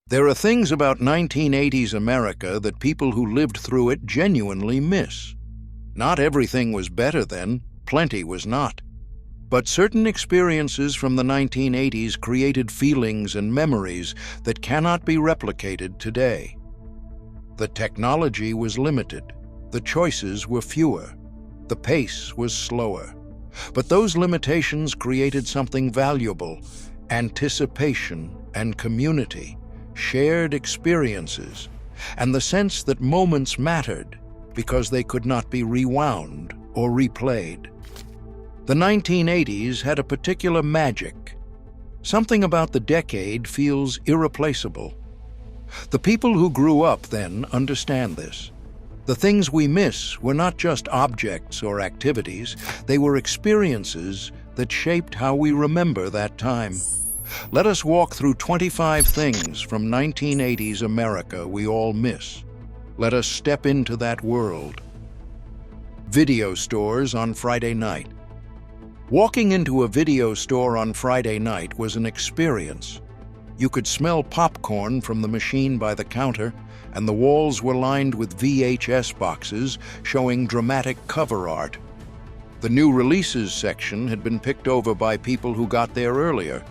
There are things about 1980s America that people who lived through it genuinely miss. Not everything was better then, plenty was not. But certain experiences from the 1980s created feelings and memories that cannot be replicated today. The technology was limited, the choices were fewer, the pace was slower. But those limitations created something valuable: anticipation and community, shared experiences, and the sense that moments mattered because they could not be rewound or replayed. The 1980s had a particular magic. Something about the decade feels irreplaceable. The people who grew up then understand this. The things we miss were not just objects or activities, they were experiences that shaped how we remember that time. Let us walk through 25 things from 1980s America we all miss. Let us step into that world. Video stores on Friday night. Walking into a video store on Friday night was an experience. You could smell popcorn from the machine by the counter, and the walls were lined with VHS boxes showing dramatic cover art. The new releases section had been picked over by people who got there earlier.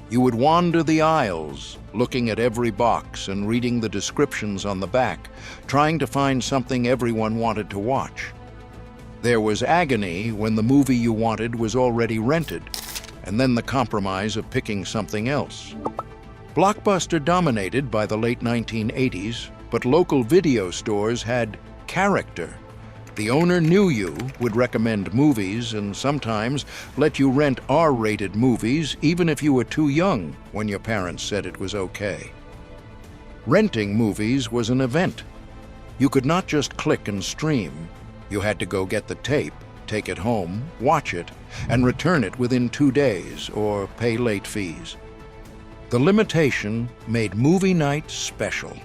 You would wander the aisles, looking at every box and reading the descriptions on the back, trying to find something everyone wanted to watch. There was agony when the movie you wanted was already rented, and then the compromise of picking something else. Blockbuster dominated by the late 1980s, but local video stores had character. The owner knew you, would recommend movies, and sometimes let you rent R-rated movies even if you were too young when your parents said it was okay. Renting movies was an event. You could not just click and stream. You had to go get the tape, take it home, watch it, and return it within 2 days or pay late fees. The limitation made movie night special.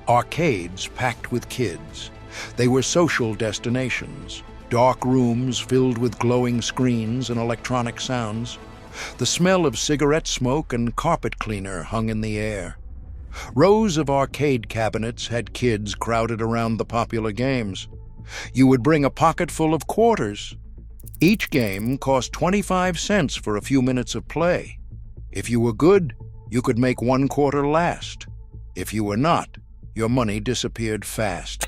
Arcades packed with kids. They were social destinations, dark rooms filled with glowing screens and electronic sounds. The smell of cigarette smoke and carpet cleaner hung in the air. Rows of arcade cabinets had kids crowded around the popular games. You would bring a pocket full of quarters. Each game cost 25 cents for a few minutes of play. If you were good, you could make 1 quarter last. If you were not, your money disappeared fast.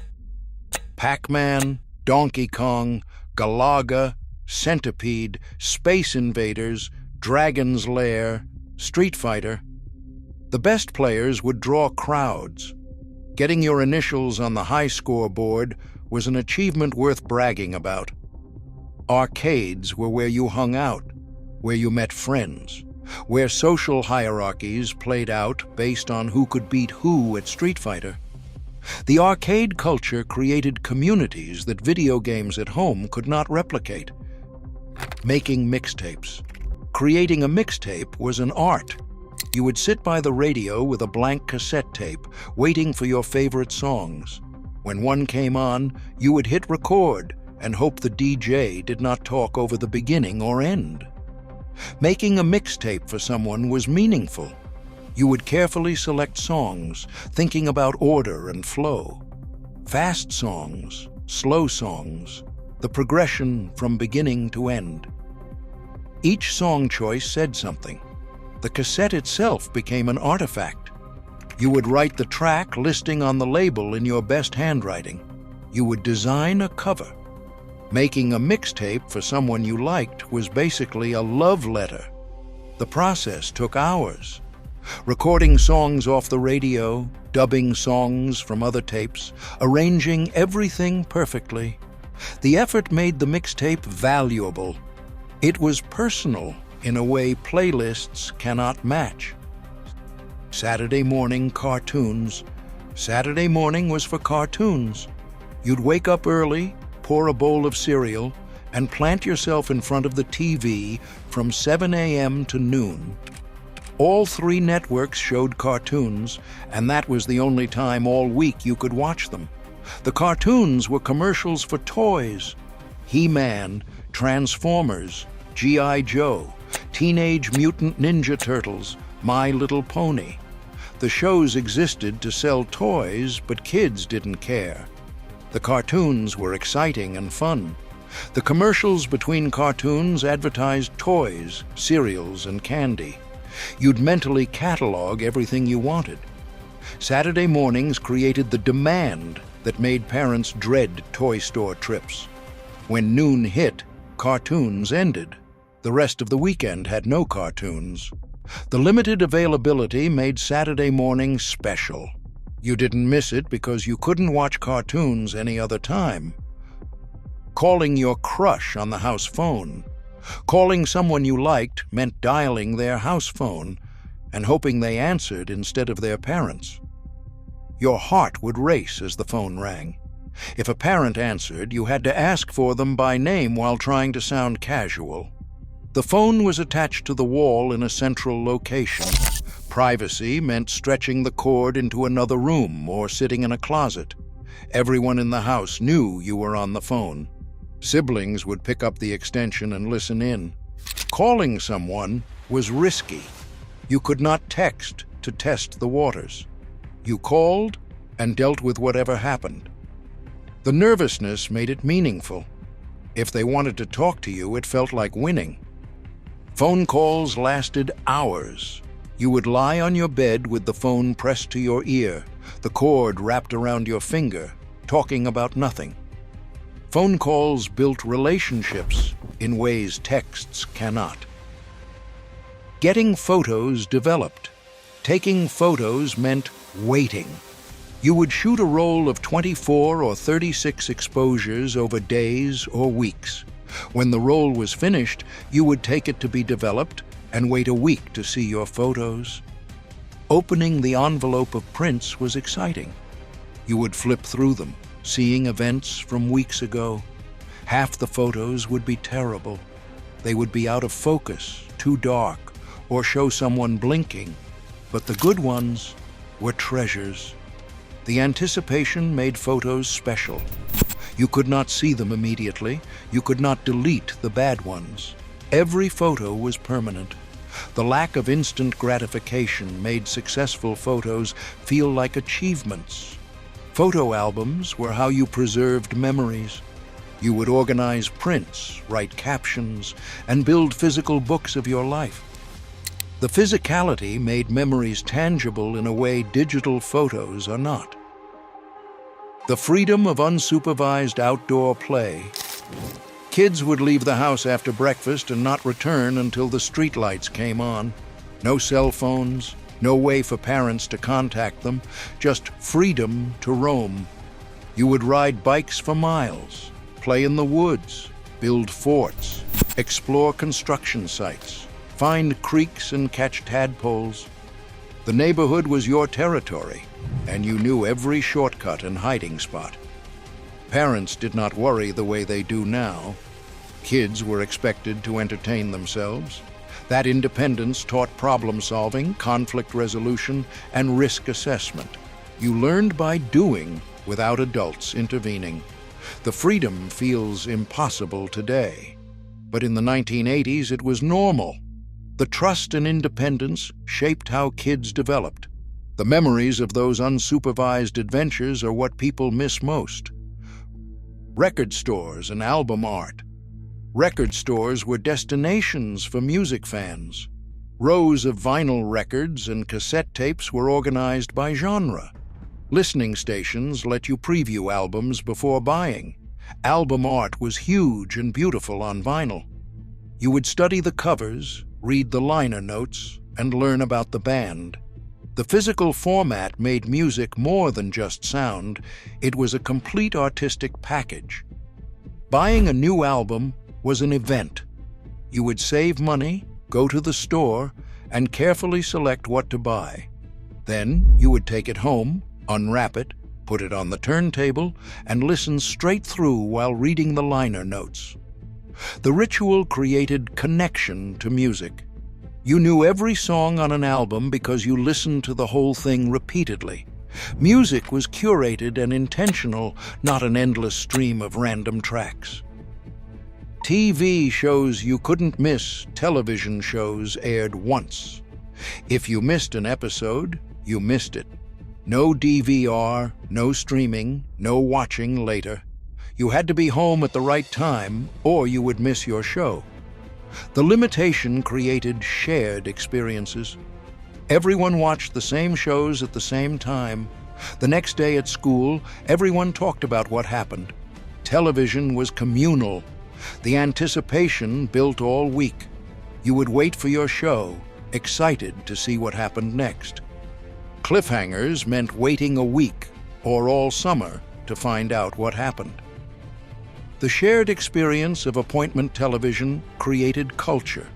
Pac-Man, Donkey Kong, Galaga, Centipede, Space Invaders, Dragon's Lair, Street Fighter. The best players would draw crowds. Getting your initials on the high score board was an achievement worth bragging about. Arcades were where you hung out, where you met friends, where social hierarchies played out based on who could beat who at Street Fighter. The arcade culture created communities that video games at home could not replicate. Making mixtapes. Creating a mixtape was an art. You would sit by the radio with a blank cassette tape, waiting for your favorite songs. When one came on, you would hit record and hope the DJ did not talk over the beginning or end. Making a mixtape for someone was meaningful. You would carefully select songs, thinking about order and flow. Fast songs, slow songs, the progression from beginning to end. Each song choice said something. The cassette itself became an artifact. You would write the track listing on the label in your best handwriting. You would design a cover. Making a mixtape for someone you liked was basically a love letter. The process took hours. Recording songs off the radio, dubbing songs from other tapes, arranging everything perfectly. The effort made the mixtape valuable. It was personal in a way playlists cannot match. Saturday morning cartoons. Saturday morning was for cartoons. You'd wake up early, pour a bowl of cereal, and plant yourself in front of the TV from 7 a.m. to noon. All 3 networks showed cartoons, and that was the only time all week you could watch them. The cartoons were commercials for toys. He-Man, Transformers, G.I. Joe, Teenage Mutant Ninja Turtles, My Little Pony. The shows existed to sell toys, but kids didn't care. The cartoons were exciting and fun. The commercials between cartoons advertised toys, cereals, and candy. You'd mentally catalog everything you wanted. Saturday mornings created the demand that made parents dread toy store trips. When noon hit, cartoons ended. The rest of the weekend had no cartoons. The limited availability made Saturday morning special. You didn't miss it because you couldn't watch cartoons any other time. Calling your crush on the house phone. Calling someone you liked meant dialing their house phone and hoping they answered instead of their parents. Your heart would race as the phone rang. If a parent answered, you had to ask for them by name while trying to sound casual. The phone was attached to the wall in a central location. Privacy meant stretching the cord into another room or sitting in a closet. Everyone in the house knew you were on the phone. Siblings would pick up the extension and listen in. Calling someone was risky. You could not text to test the waters. You called and dealt with whatever happened. The nervousness made it meaningful. If they wanted to talk to you, it felt like winning. Phone calls lasted hours. You would lie on your bed with the phone pressed to your ear, the cord wrapped around your finger, talking about nothing. Phone calls built relationships in ways texts cannot. Getting photos developed. Taking photos meant waiting. You would shoot a roll of 24 or 36 exposures over days or weeks. When the roll was finished, you would take it to be developed and wait a week to see your photos. Opening the envelope of prints was exciting. You would flip through them, seeing events from weeks ago. Half the photos would be terrible. They would be out of focus, too dark, or show someone blinking. But the good ones were treasures. The anticipation made photos special. You could not see them immediately. You could not delete the bad ones. Every photo was permanent. The lack of instant gratification made successful photos feel like achievements. Photo albums were how you preserved memories. You would organize prints, write captions, and build physical books of your life. The physicality made memories tangible in a way digital photos are not. The freedom of unsupervised outdoor play. Kids would leave the house after breakfast and not return until the streetlights came on. No cell phones, no way for parents to contact them, just freedom to roam. You would ride bikes for miles, play in the woods, build forts, explore construction sites, find creeks and catch tadpoles. The neighborhood was your territory, and you knew every shortcut and hiding spot. Parents did not worry the way they do now. Kids were expected to entertain themselves. That independence taught problem-solving, conflict resolution, and risk assessment. You learned by doing without adults intervening. The freedom feels impossible today, but in the 1980s it was normal. The trust and independence shaped how kids developed. The memories of those unsupervised adventures are what people miss most. Record stores and album art. Record stores were destinations for music fans. Rows of vinyl records and cassette tapes were organized by genre. Listening stations let you preview albums before buying. Album art was huge and beautiful on vinyl. You would study the covers, read the liner notes, and learn about the band. The physical format made music more than just sound. It was a complete artistic package. Buying a new album was an event. You would save money, go to the store, and carefully select what to buy. Then you would take it home, unwrap it, put it on the turntable, and listen straight through while reading the liner notes. The ritual created connection to music. You knew every song on an album because you listened to the whole thing repeatedly. Music was curated and intentional, not an endless stream of random tracks. TV shows you couldn't miss. Television shows aired once. If you missed an episode, you missed it. No DVR, no streaming, no watching later. You had to be home at the right time, or you would miss your show. The limitation created shared experiences. Everyone watched the same shows at the same time. The next day at school, everyone talked about what happened. Television was communal. The anticipation built all week. You would wait for your show, excited to see what happened next. Cliffhangers meant waiting a week or all summer to find out what happened. The shared experience of appointment television created culture.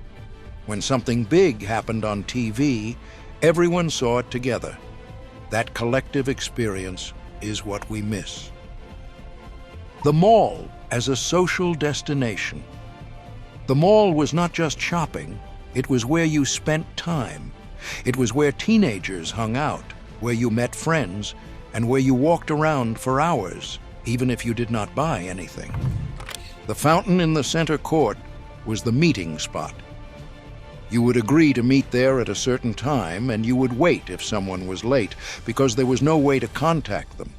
When something big happened on TV, everyone saw it together. That collective experience is what we miss. The mall as a social destination. The mall was not just shopping, it was where you spent time. It was where teenagers hung out, where you met friends, and where you walked around for hours, even if you did not buy anything. The fountain in the center court was the meeting spot. You would agree to meet there at a certain time, and you would wait if someone was late, because there was no way to contact them.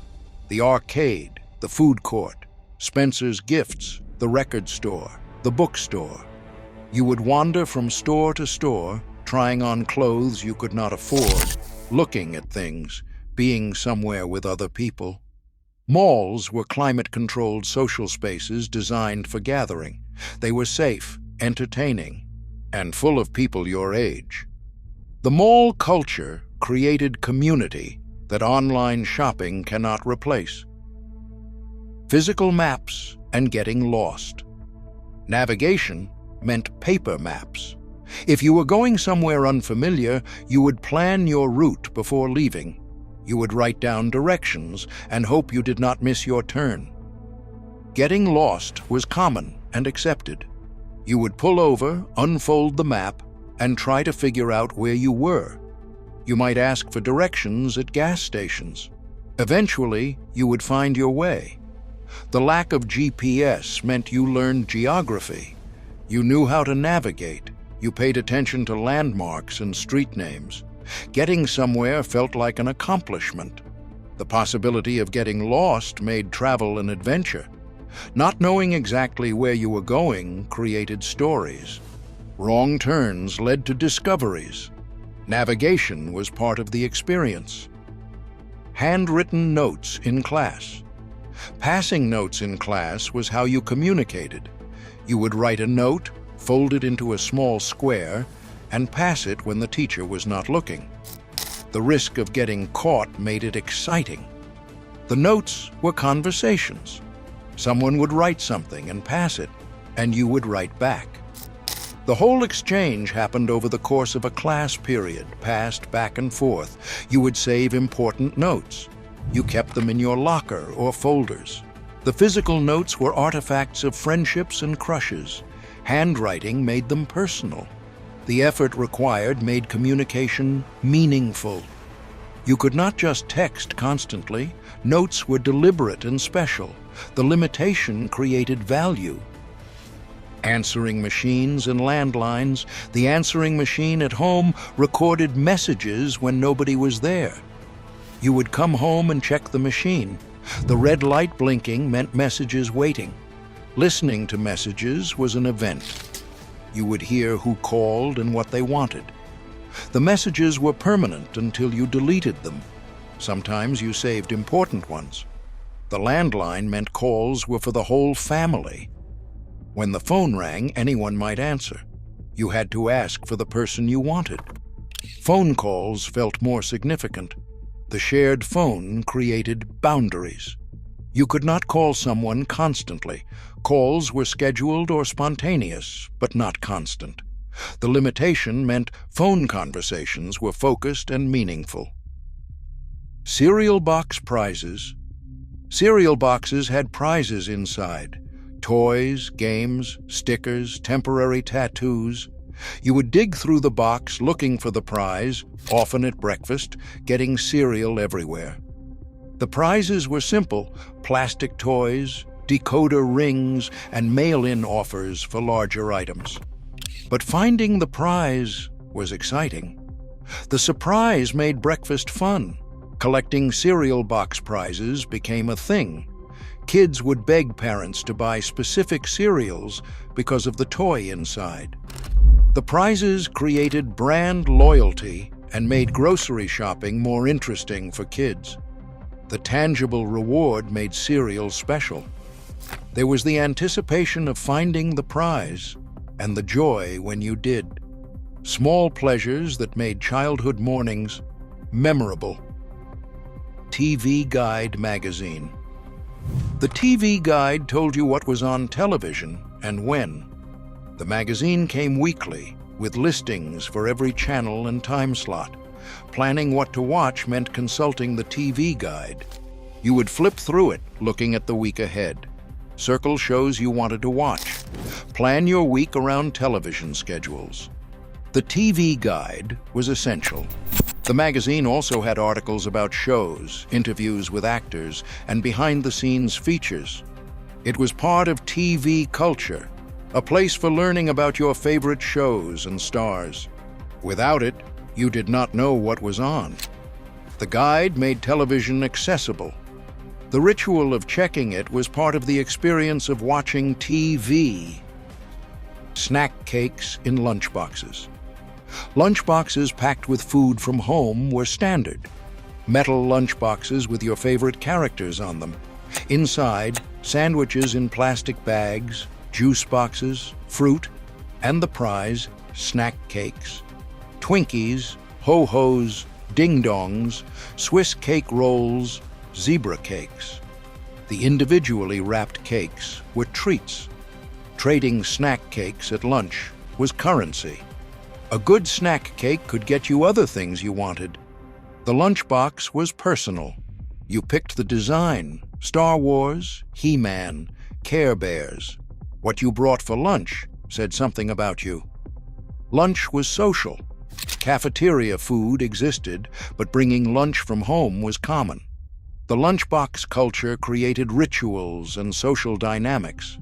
The arcade, the food court, Spencer's Gifts, the record store, the bookstore. You would wander from store to store, trying on clothes you could not afford, looking at things, being somewhere with other people. Malls were climate-controlled social spaces designed for gathering. They were safe, entertaining, and full of people your age. The mall culture created community that online shopping cannot replace. Physical maps and getting lost. Navigation meant paper maps. If you were going somewhere unfamiliar, you would plan your route before leaving. You would write down directions and hope you did not miss your turn. Getting lost was common and accepted. You would pull over, unfold the map, and try to figure out where you were. You might ask for directions at gas stations. Eventually, you would find your way. The lack of GPS meant you learned geography. You knew how to navigate. You paid attention to landmarks and street names. Getting somewhere felt like an accomplishment. The possibility of getting lost made travel an adventure. Not knowing exactly where you were going created stories. Wrong turns led to discoveries. Navigation was part of the experience. Handwritten notes in class. Passing notes in class was how you communicated. You would write a note, fold it into a small square, and pass it when the teacher was not looking. The risk of getting caught made it exciting. The notes were conversations. Someone would write something and pass it, and you would write back. The whole exchange happened over the course of a class period, passed back and forth. You would save important notes. You kept them in your locker or folders. The physical notes were artifacts of friendships and crushes. Handwriting made them personal. The effort required made communication meaningful. You could not just text constantly. Notes were deliberate and special. The limitation created value. Answering machines and landlines. The answering machine at home recorded messages when nobody was there. You would come home and check the machine. The red light blinking meant messages waiting. Listening to messages was an event. You would hear who called and what they wanted. The messages were permanent until you deleted them. Sometimes you saved important ones. The landline meant calls were for the whole family. When the phone rang, anyone might answer. You had to ask for the person you wanted. Phone calls felt more significant. The shared phone created boundaries. You could not call someone constantly. Calls were scheduled or spontaneous, but not constant. The limitation meant phone conversations were focused and meaningful. Cereal box prizes. Cereal boxes had prizes inside. Toys, games, stickers, temporary tattoos. You would dig through the box looking for the prize, often at breakfast, getting cereal everywhere. The prizes were simple: plastic toys, decoder rings, and mail-in offers for larger items. But finding the prize was exciting. The surprise made breakfast fun. Collecting cereal box prizes became a thing. Kids would beg parents to buy specific cereals because of the toy inside. The prizes created brand loyalty and made grocery shopping more interesting for kids. The tangible reward made cereal special. There was the anticipation of finding the prize and the joy when you did. Small pleasures that made childhood mornings memorable. TV Guide magazine. The TV Guide told you what was on television and when. The magazine came weekly, with listings for every channel and time slot. Planning what to watch meant consulting the TV Guide. You would flip through it, looking at the week ahead. Circle shows you wanted to watch. Plan your week around television schedules. The TV Guide was essential. The magazine also had articles about shows, interviews with actors, and behind-the-scenes features. It was part of TV culture, a place for learning about your favorite shows and stars. Without it, you did not know what was on. The guide made television accessible. The ritual of checking it was part of the experience of watching TV. Snack cakes in lunchboxes. Lunchboxes packed with food from home were standard. Metal lunchboxes with your favorite characters on them. Inside, sandwiches in plastic bags, juice boxes, fruit, and the prize, snack cakes. Twinkies, ho-hos, ding-dongs, Swiss cake rolls, zebra cakes. The individually wrapped cakes were treats. Trading snack cakes at lunch was currency. A good snack cake could get you other things you wanted. The lunchbox was personal. You picked the design, Star Wars, He-Man, Care Bears. What you brought for lunch said something about you. Lunch was social. Cafeteria food existed, but bringing lunch from home was common. The lunchbox culture created rituals and social dynamics.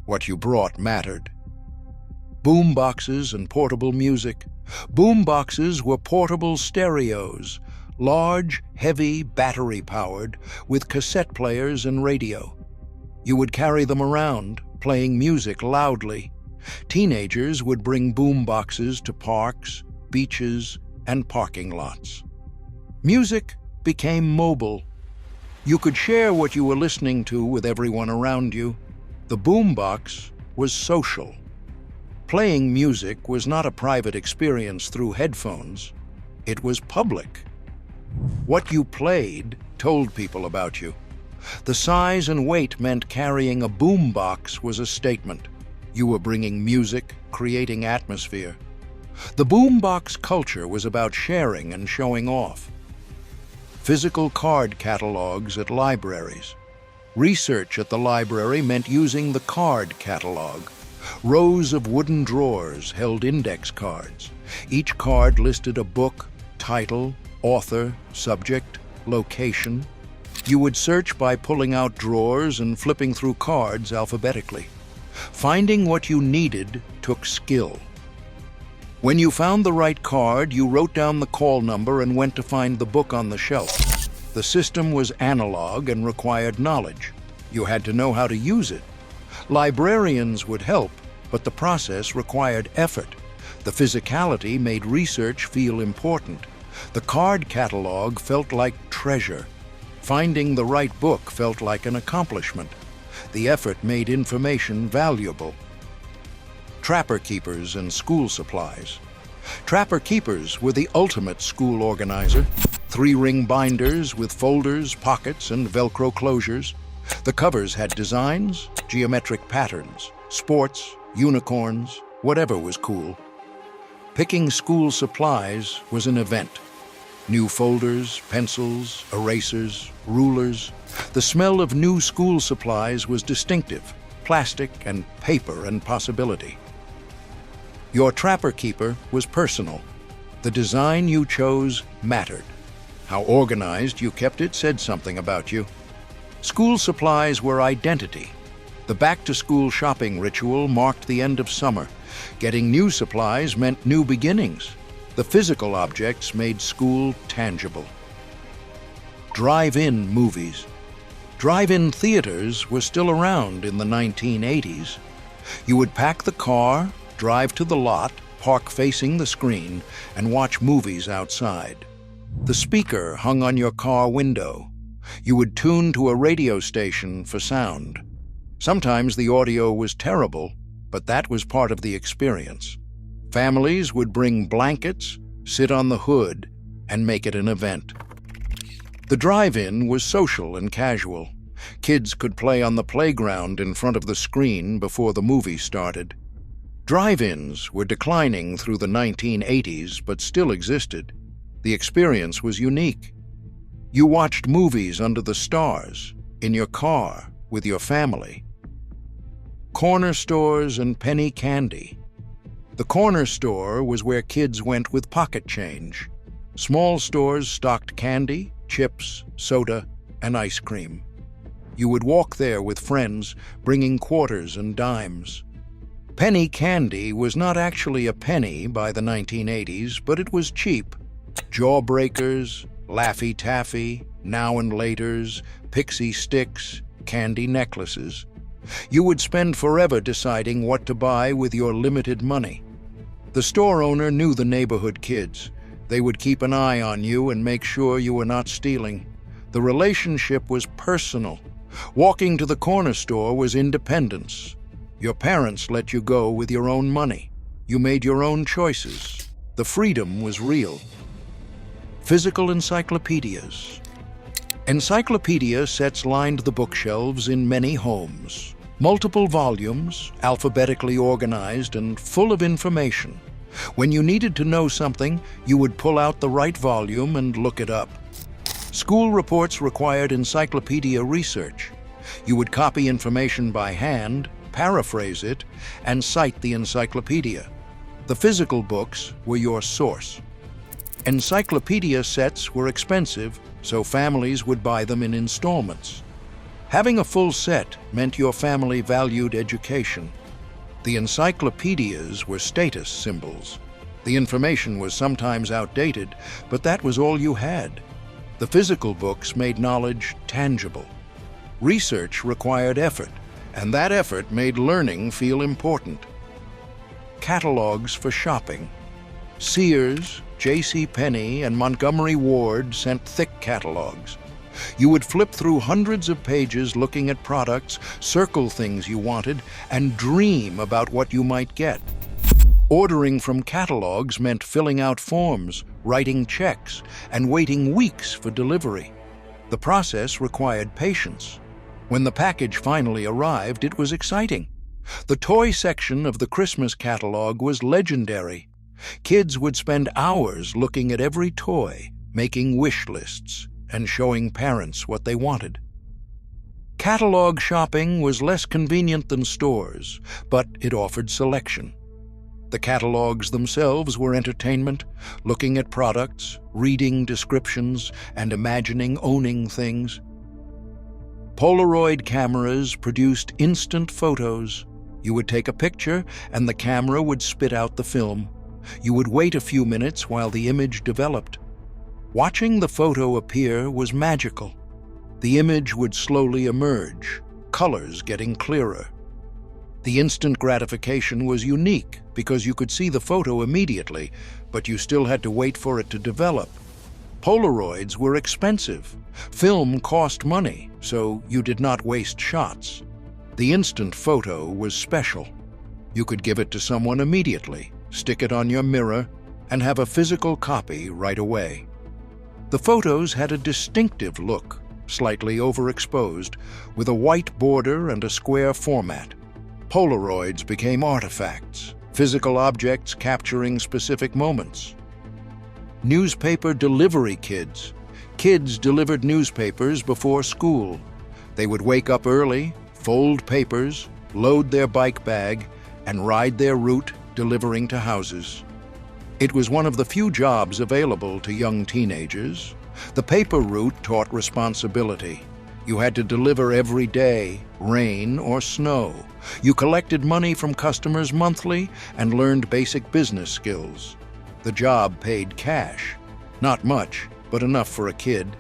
What you brought mattered. Boom boxes and portable music. Boom boxes were portable stereos, large, heavy, battery-powered, with cassette players and radio. You would carry them around, playing music loudly. Teenagers would bring boom boxes to parks, beaches, and parking lots. Music became mobile. You could share what you were listening to with everyone around you. The boombox was social. Playing music was not a private experience through headphones. It was public. What you played told people about you. The size and weight meant carrying a boombox was a statement. You were bringing music, creating atmosphere. The boombox culture was about sharing and showing off. Physical card catalogs at libraries. Research at the library meant using the card catalog. Rows of wooden drawers held index cards. Each card listed a book, title, author, subject, location. You would search by pulling out drawers and flipping through cards alphabetically. Finding what you needed took skill. When you found the right card, you wrote down the call number and went to find the book on the shelf. The system was analog and required knowledge. You had to know how to use it. Librarians would help, but the process required effort. The physicality made research feel important. The card catalog felt like treasure. Finding the right book felt like an accomplishment. The effort made information valuable. Trapper keepers and school supplies. Trapper keepers were the ultimate school organizer. 3-ring binders with folders, pockets, and Velcro closures. The covers had designs, geometric patterns, sports, unicorns, whatever was cool. Picking school supplies was an event. New folders, pencils, erasers, rulers. The smell of new school supplies was distinctive, plastic and paper and possibility. Your trapper keeper was personal. The design you chose mattered. How organized you kept it said something about you. School supplies were identity. The back-to-school shopping ritual marked the end of summer. Getting new supplies meant new beginnings. The physical objects made school tangible. Drive-in movies. Drive-in theaters were still around in the 1980s. You would pack the car, drive to the lot, park facing the screen, and watch movies outside. The speaker hung on your car window. You would tune to a radio station for sound. Sometimes the audio was terrible, but that was part of the experience. Families would bring blankets, sit on the hood, and make it an event. The drive-in was social and casual. Kids could play on the playground in front of the screen before the movie started. Drive-ins were declining through the 1980s, but still existed. The experience was unique. You watched movies under the stars, in your car, with your family. Corner stores and penny candy. The corner store was where kids went with pocket change. Small stores stocked candy, chips, soda, and ice cream. You would walk there with friends, bringing quarters and dimes. Penny candy was not actually a penny by the 1980s, but it was cheap. Jawbreakers, Laffy Taffy, Now and Laters, Pixie Sticks, candy necklaces. You would spend forever deciding what to buy with your limited money. The store owner knew the neighborhood kids. They would keep an eye on you and make sure you were not stealing. The relationship was personal. Walking to the corner store was independence. Your parents let you go with your own money. You made your own choices. The freedom was real. Physical encyclopedias. Encyclopedia sets lined the bookshelves in many homes. Multiple volumes, alphabetically organized and full of information. When you needed to know something, you would pull out the right volume and look it up. School reports required encyclopedia research. You would copy information by hand, paraphrase it, and cite the encyclopedia. The physical books were your source. Encyclopedia sets were expensive, so families would buy them in installments. Having a full set meant your family valued education. The encyclopedias were status symbols. The information was sometimes outdated, but that was all you had. The physical books made knowledge tangible. Research required effort, and that effort made learning feel important. Catalogs for shopping. Sears, J.C. Penney, and Montgomery Ward sent thick catalogs. You would flip through hundreds of pages looking at products, circle things you wanted, and dream about what you might get. Ordering from catalogs meant filling out forms, writing checks, and waiting weeks for delivery. The process required patience. When the package finally arrived, it was exciting. The toy section of the Christmas catalog was legendary. Kids would spend hours looking at every toy, making wish lists, and showing parents what they wanted. Catalog shopping was less convenient than stores, but it offered selection. The catalogs themselves were entertainment, looking at products, reading descriptions, and imagining owning things. Polaroid cameras produced instant photos. You would take a picture, and the camera would spit out the film. You would wait a few minutes while the image developed. Watching the photo appear was magical. The image would slowly emerge, colors getting clearer. The instant gratification was unique because you could see the photo immediately, but you still had to wait for it to develop. Polaroids were expensive. Film cost money, so you did not waste shots. The instant photo was special. You could give it to someone immediately, stick it on your mirror, and have a physical copy right away. The photos had a distinctive look, slightly overexposed, with a white border and a square format. Polaroids became artifacts, physical objects capturing specific moments. Newspaper delivery kids. Kids delivered newspapers before school. They would wake up early, fold papers, load their bike bag, and ride their route, delivering to houses. It was one of the few jobs available to young teenagers. The paper route taught responsibility. You had to deliver every day, rain or snow. You collected money from customers monthly and learned basic business skills. The job paid cash. Not much, but enough for a kid.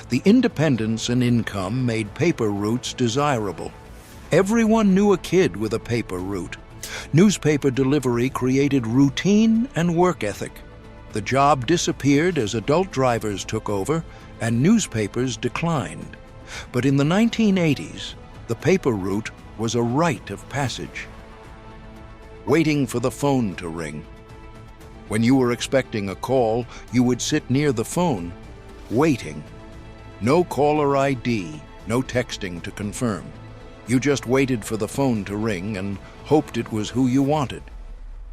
The independence and income made paper routes desirable. Everyone knew a kid with a paper route. Newspaper delivery created routine and work ethic. The job disappeared as adult drivers took over and newspapers declined. But in the 1980s, the paper route was a rite of passage. Waiting for the phone to ring. When you were expecting a call, you would sit near the phone, waiting. No caller ID, no texting to confirm. You just waited for the phone to ring and hoped it was who you wanted.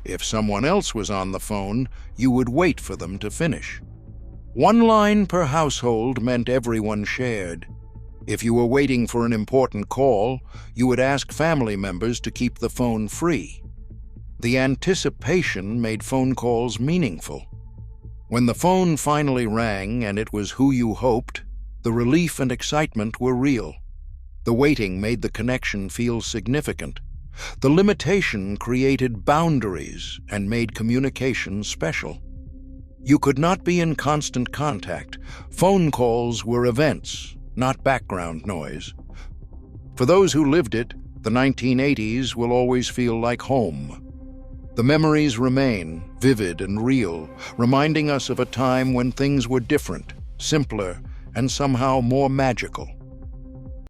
If someone else was on the phone, you would wait for them to finish. One line per household meant everyone shared. If you were waiting for an important call, you would ask family members to keep the phone free. The anticipation made phone calls meaningful. When the phone finally rang and it was who you hoped, the relief and excitement were real. The waiting made the connection feel significant. The limitation created boundaries and made communication special. You could not be in constant contact. Phone calls were events, not background noise. For those who lived it, the 1980s will always feel like home. The memories remain, vivid and real, reminding us of a time when things were different, simpler, and somehow more magical.